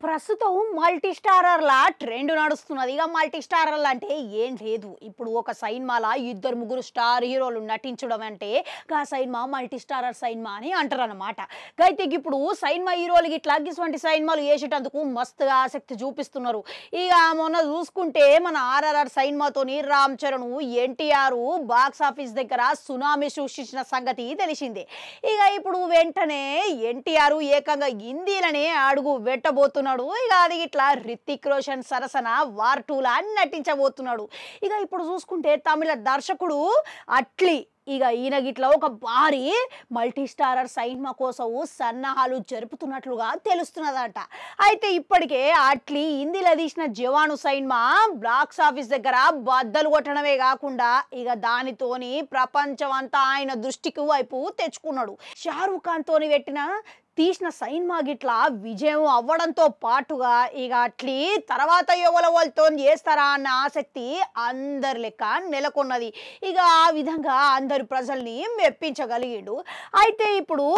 ప్రస్తుతం multi స్టారర్ల trend నడుస్తున్నది. ఇక మల్టీ స్టారర్లు అంటే ఏం లేదు, ఇప్పుడు ఒక సినిమాల ఇద్దరు ముగ్గురు స్టార్ హీరోలు నటించడం అంటే గా సినిమా మల్టీ స్టారర్ సినిమా అని అంటారు అన్నమాట. అయితే ఇప్పుడు సినిమా హీరోలు ఇట్లా ఇటువంటి సినిమాలు వేసేటందుకు మస్తుగా ఆసక్తి చూపిస్తున్నారు. ఇక మొన్న చూసుకుంటే మన ఆర్ఆర్ఆర్ సినిమాతోని రామ్ చరణ్ ఎన్టీఆర్ బాక్స్ ఆఫీస్ దగ్గర సునామీ సృష్టించిన సంగతి తెలిసిందే. ఇక ఇప్పుడు వెంటనే ఎన్టీఆర్ ఏకంగా హిందీలనే అడుగు పెట్టబోతున్నారు. ఇక అది ఇట్లా రితిక్ రోషన్ సరసన వార్ 2 లా నటించబోతున్నాడు. ఇక ఇప్పుడు చూసుకుంటే తమిళ దర్శకుడు అట్లీ ఇక ఈయన గిట్లా ఒక భారీ మల్టీ స్టారర్ సినిమా కోసం సన్నాహాలు జరుపుతున్నట్లుగా తెలుస్తున్నదట. అయితే ఇప్పటికే అట్లీ హిందీలో తీసిన జవాను సినిమా బాక్స్ ఆఫీస్ దగ్గర బద్దలు కొట్టడమే కాకుండా ఇక దానితోని ప్రపంచం అంతా ఆయన దృష్టికి వైపు తెచ్చుకున్నాడు. షారూఖ్ ఖాన్ తోని తీసిన సినిమా గిట్లా విజయం అవ్వడంతో పాటుగా ఇక అట్లీ తర్వాత ఎవరితో చేస్తారా అన్న ఆసక్తి అందరి లెక్క నెలకొన్నది. ఇక ఆ విధంగా అందరి ప్రజల్ని మెప్పించగలిగిండు. అయితే ఇప్పుడు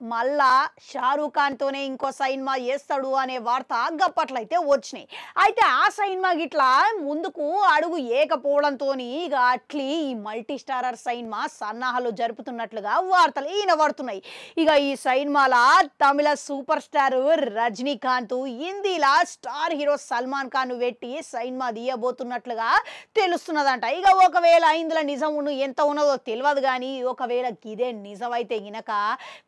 మళ్ళా షారూఖ్ ఖాన్ తోనే ఇంకో సినిమా చేస్తాడు అనే వార్త గప్పట్లయితే వచ్చినాయి. అయితే ఆ సినిమా గిట్లా ముందుకు అడుగు ఏకపోవడంతో ఇక అట్లీ ఈ మల్టీ స్టారర్ సినిమా సన్నాహాలు జరుపుతున్నట్లుగా వార్తలు వినబడుతున్నాయి. ఇక ఈ సినిమాల తమిళ సూపర్ స్టార్ రజనీకాంత్, హిందీలా స్టార్ హీరో సల్మాన్ ఖాన్ పెట్టి సినిమా తీయబోతున్నట్లుగా తెలుస్తున్నదంట. ఇక ఒకవేళ ఇందులో నిజం ఎంత ఉన్నదో తెలియదు, కానీ ఒకవేళ ఇదే నిజమైతే గినక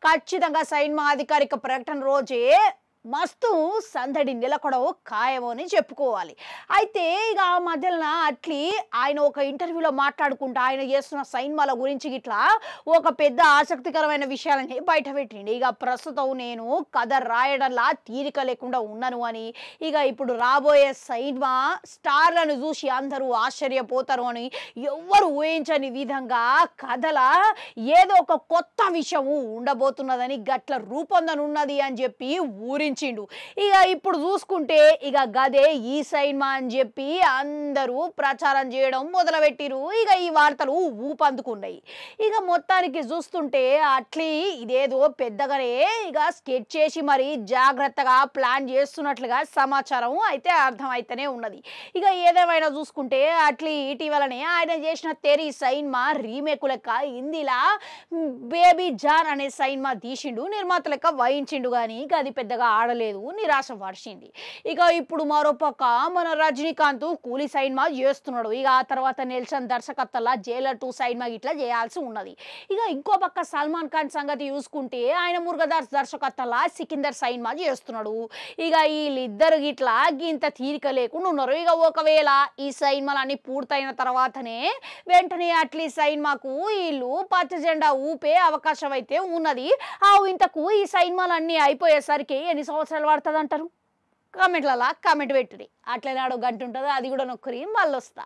ఖచ్చితంగా సినిమా అధికారిక ప్రకటన రోజే మస్తు సందడి నెలకొడవు ఖాయమో అని చెప్పుకోవాలి. అయితే ఇక ఆ మధ్యన అట్లీ ఆయన ఒక ఇంటర్వ్యూలో మాట్లాడుకుంటా ఆయన చేస్తున్న సినిమాల గురించి గిట్లా ఒక పెద్ద ఆసక్తికరమైన విషయాలని బయటపెట్టిండి. ఇక ప్రస్తుతం నేను కథ రాయడంలా తీరిక లేకుండా ఉన్నాను అని, ఇక ఇప్పుడు రాబోయే సినిమా స్టార్లను చూసి అందరూ ఆశ్చర్యపోతారు అని, ఎవ్వరు ఊహించని విధంగా కథల ఏదో ఒక కొత్త విషయం ఉండబోతున్నదని గట్ల రూపొందనున్నది అని చెప్పి ఇక ఇప్పుడు చూసుకుంటే ఇక గదే ఈ సినిమా అని చెప్పి అందరూ ప్రచారం చేయడం మొదలుపెట్టిరు. ఇక ఈ వార్తలు ఊపందుకున్నాయి. ఇక మొత్తానికి చూస్తుంటే అట్లీ ఇదేదో పెద్దగానే ఇక స్కెచ్ చేసి మరి జాగ్రత్తగా ప్లాన్ చేస్తున్నట్లుగా సమాచారం అయితే అర్థమైతేనే ఉన్నది. ఇక ఏదేమైనా చూసుకుంటే అట్లీ ఇటీవలనే ఆయన చేసిన తెరీ సినిమా రీమేక్ లెక్క హిందీలా బేబీ జాన్ అనే సినిమా తీసిండు, నిర్మాత లెక్క వహించిండు, కానీ ఇక అది పెద్దగా ఆడలేదు, నిరాశ పడిచింది. ఇక ఇప్పుడు మరోపక్క మన రజనీకాంత్ కూలీ సినిమా చేస్తున్నాడు. ఇక ఆ తర్వాత నెల్సన్ దర్శకత్వంలో జైలర్ 2 సినిమా ఇట్లా చేయాల్సి ఉన్నది. ఇక ఇంకో పక్క సల్మాన్ ఖాన్ సంగతి చూసుకుంటే ఆయన మురుగదాస్ దర్శకత్వంలో సికిందర్ సినిమా చేస్తున్నాడు. ఇక వీళ్ళిద్దరు గిట్లా ఇంత తీరిక లేకుండా ఉన్నారు. ఇక ఒకవేళ ఈ సినిమాలన్నీ పూర్తయిన తర్వాతనే వెంటనే అట్లీ సినిమాకు వీళ్ళు పచ్చ జెండా ఊపే అవకాశం అయితే ఉన్నది. ఇంతకు ఈ సినిమాలన్నీ అయిపోయేసరికి ఎన్ని సంవత్సరాలు పడుతుంది అంటారు? కామెంట్లలో కామెంట్ పెట్టుడి. అట్లనే అడుగు గంట ఉంటుంది, అది కూడా నొక్కరి మళ్ళీ వస్తా.